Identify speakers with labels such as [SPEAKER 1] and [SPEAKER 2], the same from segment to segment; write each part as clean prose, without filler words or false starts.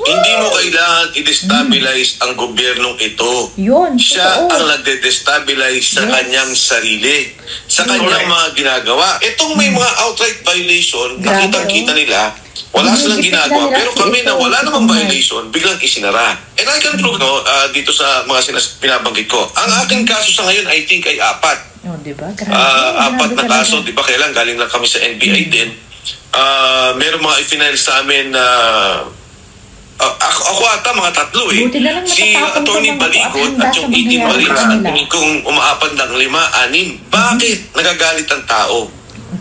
[SPEAKER 1] Hindi mo kailangan i-destabilize ang gobyernong ito.
[SPEAKER 2] Yun,
[SPEAKER 1] Siya
[SPEAKER 2] totoo.
[SPEAKER 1] ang nagde-destabilize sa
[SPEAKER 2] Yes.
[SPEAKER 1] kanyang sarili, sa kanyang mga ginagawa. Itong may mga outright violation,
[SPEAKER 2] Grabe,
[SPEAKER 1] nakitang-kita nila, wala silang
[SPEAKER 2] Hinihigpit na
[SPEAKER 1] ginagawa.
[SPEAKER 2] nila
[SPEAKER 1] Pero
[SPEAKER 2] si
[SPEAKER 1] kami na
[SPEAKER 2] ito,
[SPEAKER 1] wala
[SPEAKER 2] si
[SPEAKER 1] namang
[SPEAKER 2] Kumar.
[SPEAKER 1] violation, biglang isinara. And I can prove, dito sa mga binabanggit ko, ang aking kaso sa ngayon, I think ay 4.
[SPEAKER 2] Oh, diba? Grabe.
[SPEAKER 1] Apat
[SPEAKER 2] grabe
[SPEAKER 1] na
[SPEAKER 2] talaga.
[SPEAKER 1] kaso, di ba? Kailan galing lang kami sa NBI din. Meron mga i-file sa amin na ako ata mga 3 eh.
[SPEAKER 2] Buti na lang
[SPEAKER 1] Si
[SPEAKER 2] matatapang
[SPEAKER 1] Attorney
[SPEAKER 2] naman
[SPEAKER 1] Baligot
[SPEAKER 2] ako at
[SPEAKER 1] at
[SPEAKER 2] handa
[SPEAKER 1] yung
[SPEAKER 2] sa
[SPEAKER 1] 18
[SPEAKER 2] mangyayari
[SPEAKER 1] Marines
[SPEAKER 2] sa
[SPEAKER 1] at
[SPEAKER 2] kanila.
[SPEAKER 1] kung umaapad ng 5, 6. Bakit nagagalit ang tao?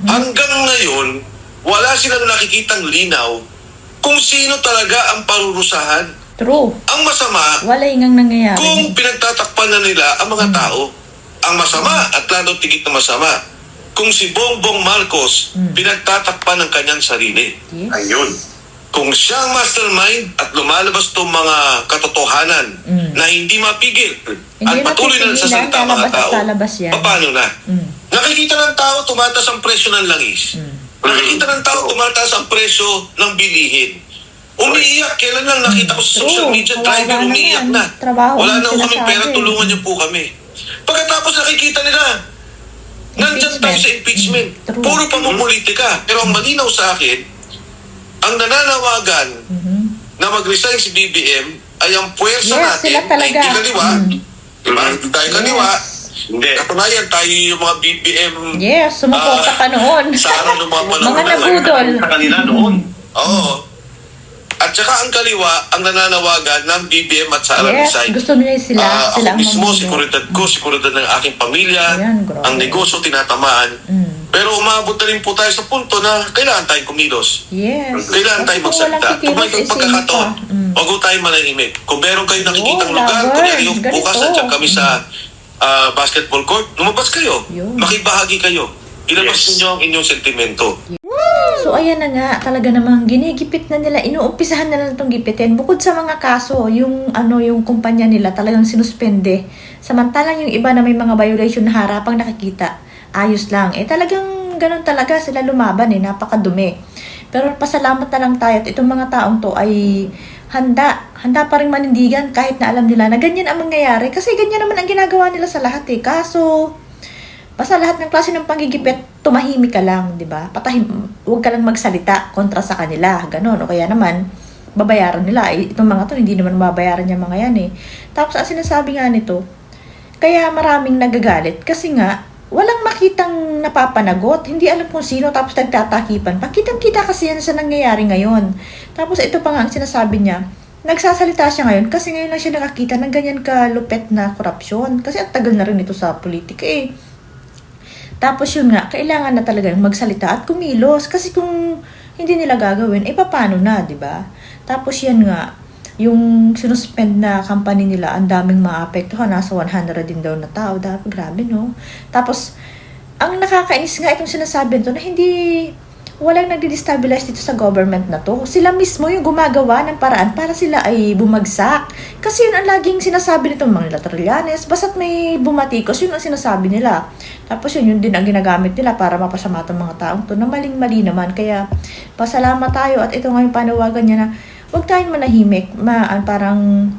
[SPEAKER 1] Hanggang ngayon, wala silang nakikitang linaw kung sino talaga ang parurusahan.
[SPEAKER 2] True.
[SPEAKER 1] Ang masama,
[SPEAKER 2] Wala ingang nangyayari.
[SPEAKER 1] kung pinagtatakpan na nila ang mga tao, ang masama at lalo tigit na masama, kung si Bongbong Marcos pinagtatakpan ng kanyang sarili.
[SPEAKER 2] Yes.
[SPEAKER 1] Ayun. Kung siya ang mastermind at lumalabas itong mga katotohanan na hindi mapigil at
[SPEAKER 2] Hindi
[SPEAKER 1] patuloy na
[SPEAKER 2] mapipigilan,
[SPEAKER 1] nagsasalita ang mga
[SPEAKER 2] lalabas at
[SPEAKER 1] tao,
[SPEAKER 2] lalabas yan.
[SPEAKER 1] paano na?
[SPEAKER 2] Mm.
[SPEAKER 1] Nakikita ng tao tumataas ang presyo ng langis. Nakikita ng tao tumataas ang presyo ng bilihin. Umiiyak. Kailan lang nakita ko sa social
[SPEAKER 2] True.
[SPEAKER 1] media,
[SPEAKER 2] Kawawa
[SPEAKER 1] driver
[SPEAKER 2] naman.
[SPEAKER 1] umiiyak na.
[SPEAKER 2] Trabaho
[SPEAKER 1] Wala
[SPEAKER 2] ang
[SPEAKER 1] na kami
[SPEAKER 2] sinasabi.
[SPEAKER 1] pera, tulungan niyo po kami. Pagkatapos nakikita nila, nandyan tayo sa impeachment.
[SPEAKER 2] True.
[SPEAKER 1] Puro pamumulitika. Pero ang malinaw sa akin, ang nananawagan na mag-resign si BBM ay ang puwersa
[SPEAKER 2] Yes,
[SPEAKER 1] natin
[SPEAKER 2] sila
[SPEAKER 1] na
[SPEAKER 2] talaga.
[SPEAKER 1] hindi kaliwa. Diba? Hindi tayo kaliwa.
[SPEAKER 2] Yes.
[SPEAKER 1] Hindi. Katunayan tayo yung mga BBM.
[SPEAKER 2] Yes, sumuporta ka noon.
[SPEAKER 1] Sa araw ng mga panahon
[SPEAKER 2] Mga
[SPEAKER 1] na-
[SPEAKER 2] nabudol.
[SPEAKER 3] Sa kanila noon.
[SPEAKER 1] Oo. At saka ang kaliwa, ang nananawagan ng BBM at Sara
[SPEAKER 2] Yes,
[SPEAKER 1] Resign.
[SPEAKER 2] gusto nila sila.
[SPEAKER 1] Ako
[SPEAKER 2] Sila ang
[SPEAKER 1] mismo,
[SPEAKER 2] mamumuno.
[SPEAKER 1] siguridad ko, siguridad ng aking pamilya,
[SPEAKER 2] Ayan, grabe.
[SPEAKER 1] ang negosyo tinatamaan. Pero umabot na rin po tayo sa punto na kailangan tayong kumilos.
[SPEAKER 2] Yes.
[SPEAKER 1] Kailangan
[SPEAKER 2] Kasi
[SPEAKER 1] tayong
[SPEAKER 2] kung walang
[SPEAKER 1] magsalita. Kung may
[SPEAKER 2] kikilos,
[SPEAKER 1] pagkakataon,
[SPEAKER 2] isin pa.
[SPEAKER 1] wag ho tayong manahimik. Kung meron kayo nakikitang
[SPEAKER 2] Oo,
[SPEAKER 1] lugar,
[SPEAKER 2] lover.
[SPEAKER 1] kunyari yung
[SPEAKER 2] Ganito.
[SPEAKER 1] bukas nandiyan kami sa basketball court, lumabas kayo.
[SPEAKER 2] Yun.
[SPEAKER 1] Makibahagi kayo. Ilabas
[SPEAKER 3] Yes.
[SPEAKER 1] ninyo ang inyong sentimento.
[SPEAKER 2] So ayan na nga, talaga namang ginigipit na nila, inuumpisahan na lang itong gipitin. Bukod sa mga kaso, yung kumpanya nila talagang sinuspende. Samantalang yung iba na may mga violation na harapang nakikita, ayos lang. Talagang ganun talaga sila lumaban napakadumi. Pero pasalamat na lang tayo at itong mga taong to ay handa pa rin manindigan kahit na alam nila na ganyan ang mangyayari. Kasi ganyan naman ang ginagawa nila sa lahat Kaso, basta lahat ng klase ng panggigipit, tumahimik ka lang, di ba? Huwag ka lang magsalita kontra sa kanila, ganon. O kaya naman, babayaran nila. Itong mga to, hindi naman mabayaran yung mga yan Tapos, ang sinasabi nga nito, kaya maraming nagagalit kasi nga, walang makitang napapanagot. Hindi alam kung sino, tapos nagtatakipan. Pakitang-kita kasi yan sa nangyayari ngayon. Tapos, ito pa nga ang sinasabi niya, nagsasalita siya ngayon kasi ngayon lang siya nakakita ng ganyan kalupet na korupsyon. Kasi ang tagal na rin ito sa politika Tapos yun nga, kailangan na talagang magsalita at kumilos. Kasi kung hindi nila gagawin, paano na, di ba? Tapos yan nga, yung sinuspend na company nila, ang daming maapektuhan. Nasa 100 din daw na tao. Grabe, no? Tapos, ang nakakainis nga itong sinasabi nito na walang nagdi-destabilize dito sa government na to. Sila mismo yung gumagawa ng paraan para sila ay bumagsak. Kasi yun ang laging sinasabi nitong mga Trillanes. Basta't may bumatikos, yun ang sinasabi nila. Tapos yun din ang ginagamit nila para mapasama itong mga taong to na maling-mali naman. Kaya pasalamat tayo at ito nga yung panawagan niya na huwag tayong manahimik. Parang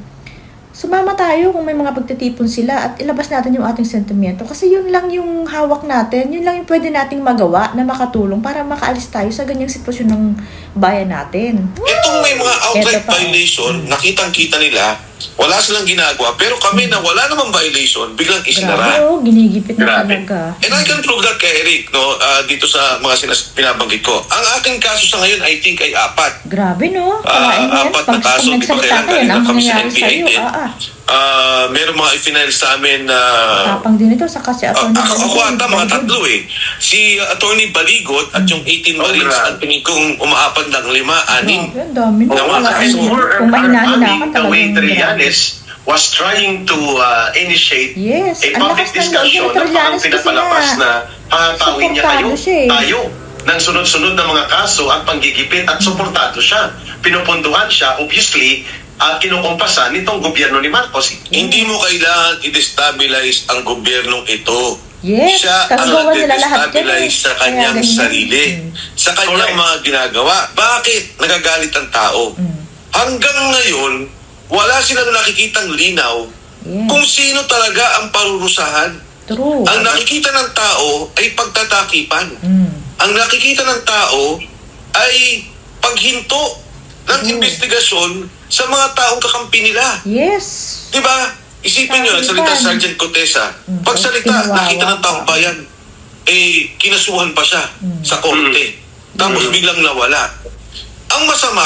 [SPEAKER 2] sumama tayo kung may mga pagtitipon sila at ilabas natin yung ating sentimento. Kasi yun lang yung hawak natin, yun lang yung pwede nating magawa na makatulong para makaalis tayo sa ganyang sitwasyon ng bayan natin.
[SPEAKER 1] Itong may mga outright
[SPEAKER 2] Ito pa.
[SPEAKER 1] violation, nakitang-kita nila, wala silang ginagawa. Pero kami na wala namang violation, biglang isinara.
[SPEAKER 2] Grabe, ginigipit na
[SPEAKER 3] Grabe.
[SPEAKER 2] talaga.
[SPEAKER 1] And I can prove that kay Eric, dito sa mga pinabanggit ko. Ang aking kaso sa ngayon, I think ay 4.
[SPEAKER 2] Grabe, no? Kalain mo yan.
[SPEAKER 1] 4 na kaso, di ba
[SPEAKER 2] nagsalita
[SPEAKER 1] kailan
[SPEAKER 2] ka yan,
[SPEAKER 1] galing
[SPEAKER 2] ang
[SPEAKER 1] lang kami sa
[SPEAKER 2] mangyayari
[SPEAKER 1] NBI
[SPEAKER 2] sa'yo.
[SPEAKER 1] din. Meron mga i-final sa amin na
[SPEAKER 2] Tapang din ito sa kasi attorney.
[SPEAKER 1] ako ata mga 3 Si Attorney Baligot at yung 18 Marines
[SPEAKER 3] grabe.
[SPEAKER 1] at tingin kong umaapad ng 5, 6.
[SPEAKER 2] Grabe, ang dami no?
[SPEAKER 1] Nawa,
[SPEAKER 2] Kalain
[SPEAKER 1] and
[SPEAKER 2] mo.
[SPEAKER 3] more
[SPEAKER 2] Kung mahina-hina ka
[SPEAKER 3] the way
[SPEAKER 2] talagang
[SPEAKER 3] Trillanes was trying to initiate
[SPEAKER 2] Yes,
[SPEAKER 3] a
[SPEAKER 2] ang
[SPEAKER 3] public
[SPEAKER 2] lakas ng
[SPEAKER 3] discussion
[SPEAKER 2] loob ng
[SPEAKER 3] na parang
[SPEAKER 2] Trillanes kasi
[SPEAKER 3] pinapalabas
[SPEAKER 2] nga.
[SPEAKER 3] na pangakawin niya
[SPEAKER 2] Suportado siya
[SPEAKER 3] tayo ng sunod-sunod na mga kaso at panggigipit at suportado siya. Pinupunduhan siya, obviously, at kinukumpasan nitong gobyerno ni Marcos.
[SPEAKER 1] Hindi mo kailangan i-destabilize ang gobyernong ito.
[SPEAKER 2] Yes,
[SPEAKER 1] Siya ang
[SPEAKER 2] kagagawa nila lahat yan
[SPEAKER 1] nagde-destabilize sa
[SPEAKER 2] Kaya
[SPEAKER 1] kanyang
[SPEAKER 2] ganyan.
[SPEAKER 1] sarili, sa kanyang
[SPEAKER 3] Correct.
[SPEAKER 1] mga ginagawa. Bakit nagagalit ang tao? hanggang ngayon, wala silang nakikitang linaw
[SPEAKER 2] Yes.
[SPEAKER 1] kung sino talaga ang parurusahan.
[SPEAKER 2] True.
[SPEAKER 1] Ang nakikita ng tao ay pagtatakipan.
[SPEAKER 2] Mm.
[SPEAKER 1] Ang nakikita ng tao ay paghinto ng investigasyon sa mga taong kakampi nila.
[SPEAKER 2] Yes.
[SPEAKER 1] Di ba? Isipin nyo, nagsalita si Sergeant Cotesa. Pagsalita,
[SPEAKER 2] Kinawawa
[SPEAKER 1] nakita ng taong
[SPEAKER 2] pa.
[SPEAKER 1] bayan. Kinasuhan pa siya sa korte. Tapos biglang nawala. Ang masama,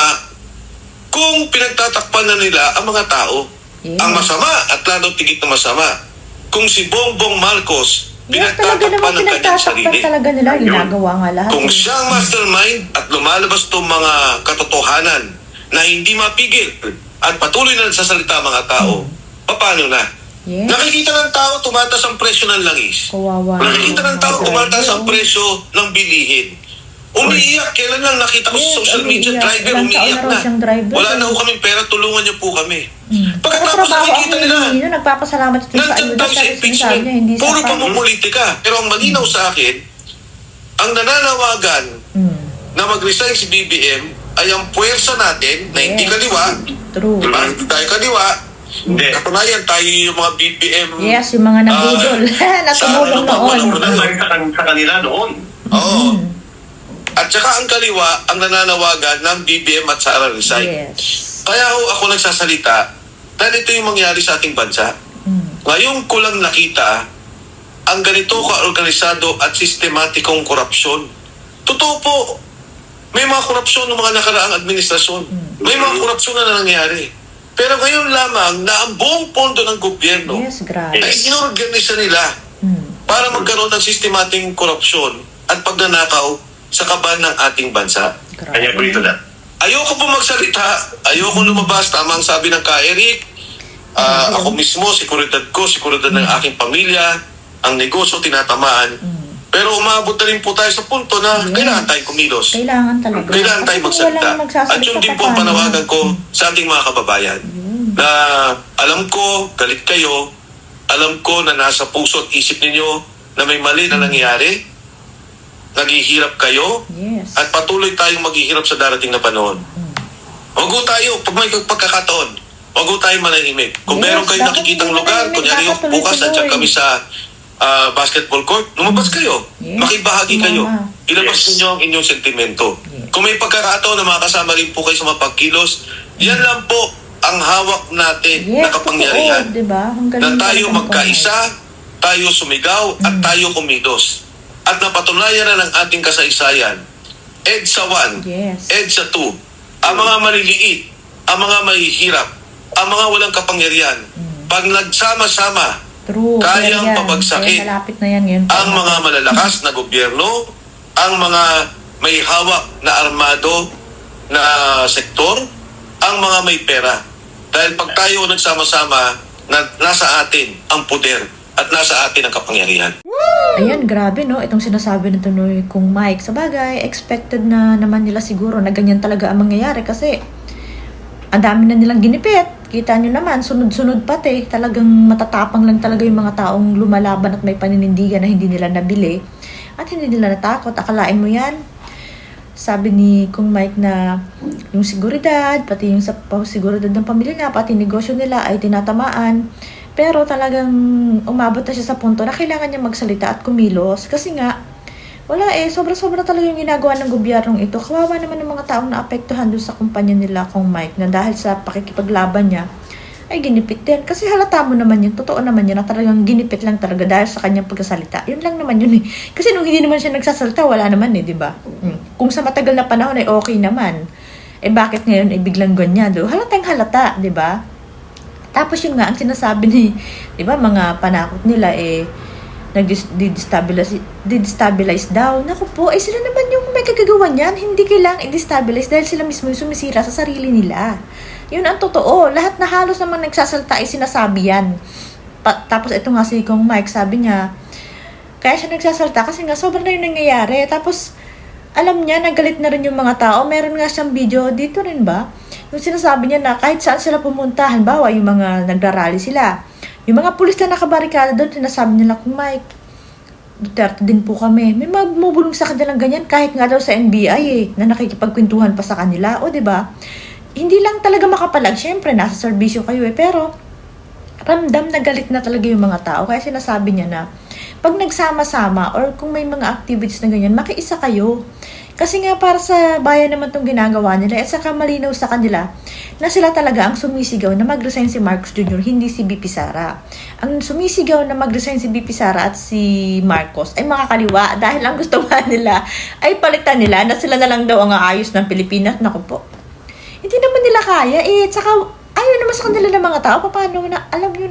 [SPEAKER 1] kung pinagtatakpan na nila ang mga tao.
[SPEAKER 2] Yes.
[SPEAKER 1] Ang masama, at lalo tigit na masama, kung si Bongbong Marcos
[SPEAKER 2] Yes, talaga
[SPEAKER 1] pinagtatakpan
[SPEAKER 2] naman
[SPEAKER 1] ng kanyang
[SPEAKER 2] pinagtatakpan
[SPEAKER 1] sarili.
[SPEAKER 2] talaga nila. Ginagawa nga lahat.
[SPEAKER 1] Kung siya ang mastermind at lumalabas itong mga katotohanan na hindi mapigil at patuloy na nagsasalita ang mga tao, paano na?
[SPEAKER 2] Yes.
[SPEAKER 1] Nakikita ng tao tumataas ang presyo ng langis.
[SPEAKER 2] Kawawa.
[SPEAKER 1] Nakikita ng tao tumataas ang presyo ng bilihin. Umiiyak. Kailan lang nakita ko sa
[SPEAKER 2] Yes,
[SPEAKER 1] social media,
[SPEAKER 2] umiiyak.
[SPEAKER 1] driver,
[SPEAKER 2] Ilang taon
[SPEAKER 1] umiiyak
[SPEAKER 2] na raw
[SPEAKER 1] na.
[SPEAKER 2] siyang driver.
[SPEAKER 1] Wala na ho kaming pera, tulungan niyo po kami. Pagkatapos
[SPEAKER 2] Nakatrabaho
[SPEAKER 1] nakikita
[SPEAKER 2] ang
[SPEAKER 1] nila,
[SPEAKER 2] hinihingi nun, nagpapasalamat ito sa
[SPEAKER 1] nandyan
[SPEAKER 2] ayuda.
[SPEAKER 1] daw sa
[SPEAKER 2] Pero sinasabi
[SPEAKER 1] impeachment,
[SPEAKER 2] niya, hindi
[SPEAKER 1] puro
[SPEAKER 2] sapat.
[SPEAKER 1] pamumulitika. Pero ang malinaw sa akin, ang nananawagan na mag-resign si BBM ay ang puwersa natin na hindi
[SPEAKER 2] Yes.
[SPEAKER 1] kaliwa.
[SPEAKER 2] True.
[SPEAKER 1] Diba? Hindi tayo kaliwa.
[SPEAKER 3] Hindi.
[SPEAKER 1] Katunayan, tayo yung mga BBM.
[SPEAKER 2] Yes, yung mga nabudol. Na tumulong noon.
[SPEAKER 3] Sa kanila noon.
[SPEAKER 1] Oo. At saka ang kaliwa, ang nananawagan ng BBM at Sara Rizal.
[SPEAKER 2] Yes.
[SPEAKER 1] Kaya ho ako nagsasalita dahil ito yung mangyari sa ating bansa. Ngayon ko lang nakita ang ganito ka-organisado at sistematikong korupsyon. Totoo po, may mga korupsyon ng mga nakaraang administrasyon. May mga korupsyon na nangyayari. Pero ngayon lamang na ang buong pondo ng gobyerno
[SPEAKER 2] Yes, grabe.
[SPEAKER 1] ay inorganisa nila para magkaroon ng sistematikong korupsyon at pagnanakaw sa kaban ng ating bansa.
[SPEAKER 3] I agree to that.
[SPEAKER 1] Ayoko po magsalita, ayoko lumabas, tama ang sabi ng ka-Eric. Ako mismo, sekuridad ko, sekuridad ng aking pamilya, ang negosyo tinatamaan. Pero umabot na rin po tayo sa punto na
[SPEAKER 2] Yes.
[SPEAKER 1] kailangan tayong kumilos.
[SPEAKER 2] Kailangan talaga.
[SPEAKER 1] Kailangan
[SPEAKER 2] Kasi
[SPEAKER 1] tayong
[SPEAKER 2] kung
[SPEAKER 1] magsalita.
[SPEAKER 2] walang magsasalita,
[SPEAKER 1] At yun din po ang
[SPEAKER 2] paano?
[SPEAKER 1] panawagan ko sa ating mga kababayan. Na alam ko, galit kayo, alam ko na nasa puso at isip ninyo na may mali na nangyayari, naghihirap kayo,
[SPEAKER 2] Yes.
[SPEAKER 1] at patuloy tayong maghihirap sa darating na panahon. Huwag ho tayo, pag may pagkakataon, huwag ho tayo manahimik. Kung
[SPEAKER 2] Yes,
[SPEAKER 1] meron kayong
[SPEAKER 2] dapat
[SPEAKER 1] nakikitang
[SPEAKER 2] hindi
[SPEAKER 1] lugar,
[SPEAKER 2] manahimik,
[SPEAKER 1] kunyari
[SPEAKER 2] dapat tuloy-tuloy.
[SPEAKER 1] bukas nandiyan kami sa basketball court, lumabas kayo.
[SPEAKER 2] Yes,
[SPEAKER 1] Makibahagi
[SPEAKER 2] mama.
[SPEAKER 1] kayo. Ilabas
[SPEAKER 3] Yes.
[SPEAKER 1] ninyo ang inyong sentimento.
[SPEAKER 2] Yes.
[SPEAKER 1] Kung may pagkakataon na makakasama rin po kayo sa mga pagkilos, yan lang po ang hawak natin
[SPEAKER 2] Yes,
[SPEAKER 1] na kapangyarihan.
[SPEAKER 2] totoo, diba? Ang
[SPEAKER 1] Na
[SPEAKER 2] galing
[SPEAKER 1] tayo
[SPEAKER 2] talaga ng
[SPEAKER 1] magkaisa, tayo sumigaw, at tayo kumilos. At napatunayan na ng ating kasaysayan, EDSA 1,
[SPEAKER 2] Yes.
[SPEAKER 1] EDSA 2, ang mga maliliit, ang mga mahihirap, ang mga walang kapangyarihan, pag nagsama-sama,
[SPEAKER 2] True.
[SPEAKER 1] kayang
[SPEAKER 2] Kaya yan.
[SPEAKER 1] pabagsakin
[SPEAKER 2] Kaya malapit na yan ngayon.
[SPEAKER 1] ang mga malalakas na gobyerno, ang mga may hawak na armado na sektor, ang mga may pera. Dahil pag tayo nagsama-sama, nasa atin ang poder at nasa atin ang kapangyarihan.
[SPEAKER 2] Ayan, grabe no, itong sinasabi nito ni Kung Mike. Sa bagay, expected na naman nila siguro na ganyan talaga ang mangyayari kasi ang dami na nilang ginipit. Kita nyo naman, sunod-sunod pati. Talagang matatapang lang talaga yung mga taong lumalaban at may paninindigan na hindi nila nabili. At hindi nila natakot. Akalain mo yan? Sabi ni Kung Mike na yung seguridad, pati yung seguridad ng pamilya niya, pati negosyo nila ay tinatamaan. Pero talagang umabot na siya sa punto na kailangan niya magsalita at kumilos. Kasi nga, wala sobra-sobra talaga yung ginagawa ng gobyernong ito. Kawawa naman ng mga taong naapektuhan doon sa kumpanya nila, Kung Mike, na dahil sa pakikipaglaban niya, ay ginipit din. Kasi halata mo naman yun, totoo naman yun, na talagang ginipit lang talaga dahil sa kanyang pagkasalita. Yun lang naman yun eh. Kasi nung hindi naman siya nagsasalita, wala naman eh, di ba? Kung sa matagal na panahon ay okay naman, bakit ngayon ay biglang ganyan? Halatang halata, di ba? Tapos yun nga, ang sinasabi ni, di ba, mga panakot nila nag-destabilize daw. Naku po, sila naman yung may kagagawa niyan. Hindi kailangang i-destabilize dahil sila mismo yung sumisira sa sarili nila. Yun ang totoo. Lahat na halos naman nagsasalta ay sinasabi yan. Tapos ito nga si Kung Mike, sabi niya, kaya siya nagsasalta kasi nga sobrang na yung nangyayari. Tapos, alam niya, nagalit na rin yung mga tao. Meron nga siyang video dito rin ba? Yung sinasabi niya na kahit saan sila pumunta, halimbawa yung mga nagrarally sila, yung mga pulis na nakabarikada doon, sinasabi nila, Kung Mike, Duterte din po kami. May magmubulong sa kanilang ganyan kahit nga daw sa NBI na nakikipagkwentuhan pa sa kanila. O, di ba? hindi lang talaga makapalag. Syempre, nasa serbisyo kayo pero ramdam na galit na talaga yung mga tao. Kaya sinasabi niya na, pag nagsama-sama or kung may mga activities na ganyan, makiisa kayo. Kasi nga para sa bayan naman itong ginagawa nila at saka malinaw sa kanila na sila talaga ang sumisigaw na mag-resign si Marcos Jr., hindi si BP Sara. Ang sumisigaw na mag-resign si BP Sara at si Marcos ay makakaliwa dahil ang gusto nga nila ay palitan nila na sila na lang daw ang aayos ng Pilipinas. Naku po, hindi naman nila kaya at saka ayaw naman sa kanila ng mga tao. Paano na, alam nyo,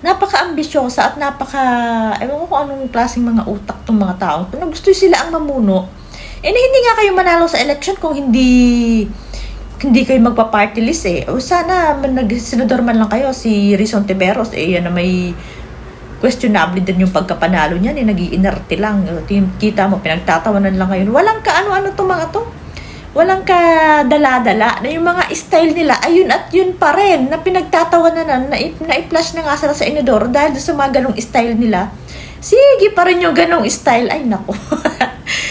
[SPEAKER 2] napaka-ambisyosa at ewan ko kung anong klaseng mga utak tong mga tao to na gusto sila ang mamuno. Hindi nga kayo manalo sa election kung hindi kayo magpa-party list O sana nag-senador man lang kayo, si Rizon Tiberos, yan na may questionable din yung pagkapanalo niya, nag-iinarte lang. Kita mo, pinagtatawanan lang kayo. Walang ka-ano-ano tong mga to. Walang kadala-dala na yung mga style nila ayun at yun pa rin na pinagtatawanan na i-flash na nga sila sa inodoro dahil sa mga ganong style nila. Sige pa rin yung ganong style. Ay nako.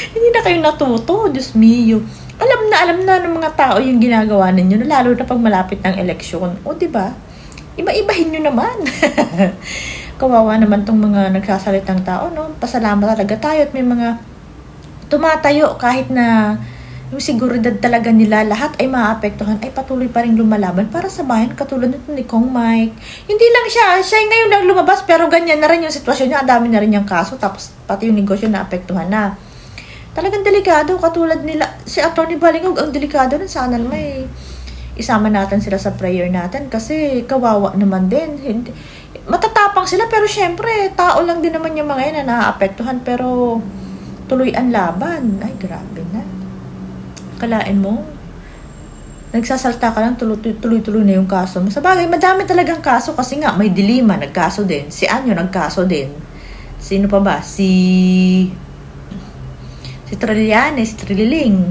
[SPEAKER 2] Hindi na kayo natuto. Diyos mio. Alam na ng mga tao yung ginagawa ninyo, lalo na pag malapit ng eleksyon. O diba? Iba-ibahin nyo naman. Kawawa naman tong mga nagsasalitang tao, no? Pasalamat talaga tayo at may mga tumatayo kahit na yung seguridad talaga nila, lahat ay maapektuhan, ay patuloy pa rin lumalaban para sa bayan, katulad nito ni Kong Mike. Hindi lang siya ngayon lang lumabas, pero ganyan na rin yung sitwasyon niya, ang dami na rin yung kaso, tapos pati yung negosyo na apektuhan na. Talagang delikado, katulad nila, si Atty. Balingog, ang delikado nun, sana may isama natin sila sa prayer natin, kasi kawawa naman din. Matatapang sila, pero syempre, tao lang din naman yung mga yan na naapektuhan, pero tuloy ang laban. Ay, grabe na. Kalain mo, nagsasalta ka lang, tuloy-tuloy na yung kaso mo. Sa bagay, madami talagang kaso kasi nga, may Dilima, nagkaso din. Si Anyo, nagkaso din. Sino pa ba? Si Trilliane, si Trililing.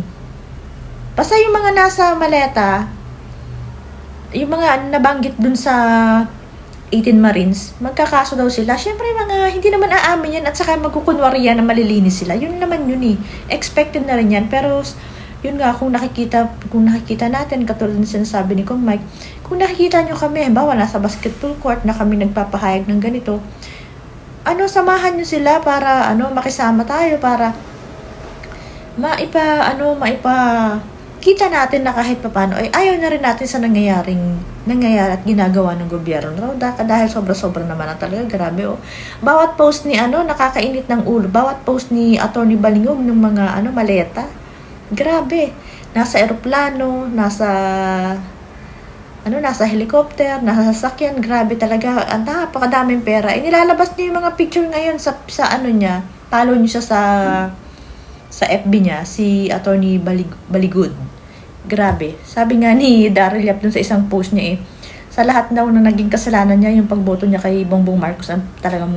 [SPEAKER 2] Basta yung mga nasa maleta, yung mga nabanggit dun sa 18 Marines, magkakaso daw sila. Siyempre, mga hindi naman aamin yan at saka magkukunwari yan na malilinis sila. Yun naman yun expected na rin yan. Pero yun nga, kung nakikita natin, katulad ng sinasabi ni Kong Mike, kung nakikita nyo kami, halimbawa nasa basketball court na kami nagpapahayag ng ganito, samahan nyo sila para, makisama tayo para kita natin na kahit papano, ay ayaw na rin natin sa nangyayari at ginagawa ng gobyerno. Dahil sobra-sobra naman na talaga, grabe Bawat post ni nakakainit ng ulo. Bawat post ni Atty. Balingog ng mga maleta. Grabe. Nasa eroplano, nasa helicopter, nasa sasakyan. Grabe talaga. Ang napakadaming pera. Nilalabas niya yung mga picture ngayon sa niya. Follow niyo siya sa FB niya, si Atty. Baligud. Grabe. Sabi nga ni Daryl Yap dun sa isang post niya sa lahat daw na naging kasalanan niya, yung pagboto niya kay Bongbong Marcos ang talagang